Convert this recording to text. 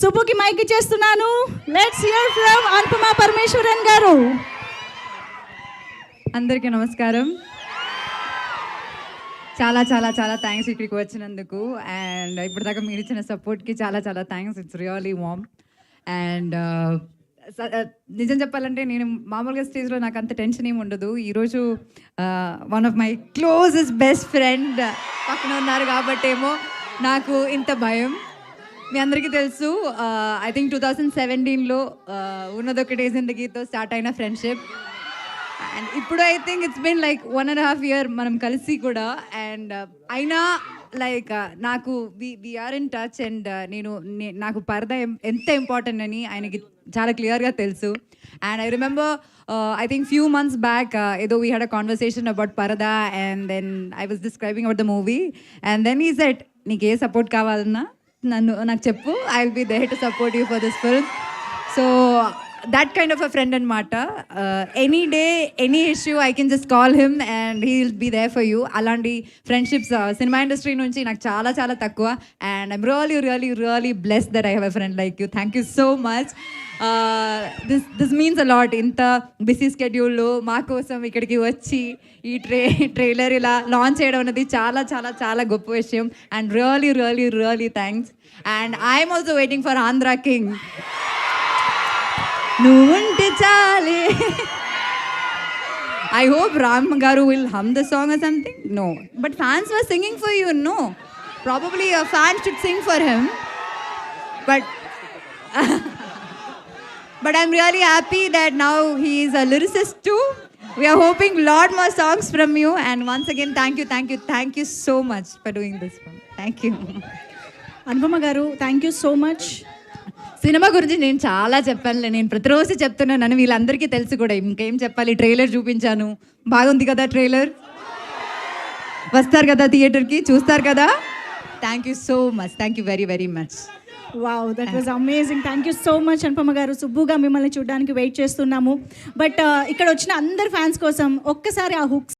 సుబ్బుకి mic ఇచ్చేస్తున్నాను. Let's hear from Anupama Parameswaran గారు. అందరికీ నమస్కారం. చాలా చాలా చాలా థ్యాంక్స్ ఇక్కడికి వచ్చినందుకు. అండ్ ఇప్పటిదాకా మీరు ఇచ్చిన సపోర్ట్కి చాలా చాలా thanks. It's really warm. And నిజం చెప్పాలంటే నేను మామూలుగా స్టేజ్లో నాకు అంత టెన్షన్ ఏమి ఉండదు. ఈరోజు one of my closest best friend పక్కన ఉన్నారు కాబట్టేమో నాకు ఇంత భయం. మీ అందరికీ తెలుసు, ఐ థింక్ 2017లో ఉన్నదొకటే జిందగీతో స్టార్ట్ అయిన ఫ్రెండ్షిప్. అండ్ ఇప్పుడు I think it's been like 1.5 year మనం కలిసి కూడా. అండ్ అయినా లైక్ నాకు వీఆర్ ఇన్ టచ్. అండ్ నాకు పరద ఎంత ఇంపార్టెంట్ అని ఆయనకి చాలా క్లియర్గా తెలుసు. And I remember I think few months back ఏదో we had a conversation about Parada, and then I was describing about the movie, and then he said నీకు ఏ support కావాలన్నా నాకు చెప్పు, I will be there to support you for this film. So that kind of a friend అనమాట. Any day any issue I can just call him and he will be there for you. అలాంటి friendships cinema industry నుంచి నాకు చాలా చాలా తక్కువ. And I'm really really really blessed that I have a friend like you. Thank you so much. This means a lot. ఇంత busy స్కెడ్యూల్లో మా కోసం ఇక్కడికి వచ్చి ఈ ట్రైలర్ ఇలా లాంచ్ చేయడం అనేది చాలా చాలా చాలా గొప్ప విషయం. And really really really thanks. And I'm also waiting for Andhra king. నువ్వుంటే చాలే. I hope Ram Garu will hum the song or something. No, but fans were singing for you. No, probably a fan should sing for him. But I'm really happy that now he is a lyricist too. We are hoping lot more songs from you. And once again, thank you so much for doing this one. Thank you. Anupama గారు, thank you so much. Cinema గురించి నేను చాలా చెప్పానులే. నేను ప్రతిరోజు చెప్తున్నాను, వీళ్ళందరికీ తెలుసు కూడా. ఇంకేం చెప్పాలి, ట్రైలర్ చూపించాను, బాగుంది కదా ట్రైలర్, వస్తారు కదా థియేటర్కి, చూస్తారు కదా. Thank you so much. Thank you very very much. Wow, that was amazing. Thank you so much Anupama గారు. సుబ్బుగా మిమ్మల్ని చూడడానికి వెయిట్ చేస్తున్నాము. బట్ ఇక్కడ వచ్చిన అందరు ఫ్యాన్స్ కోసం ఒక్కసారి ఆ హుక్స్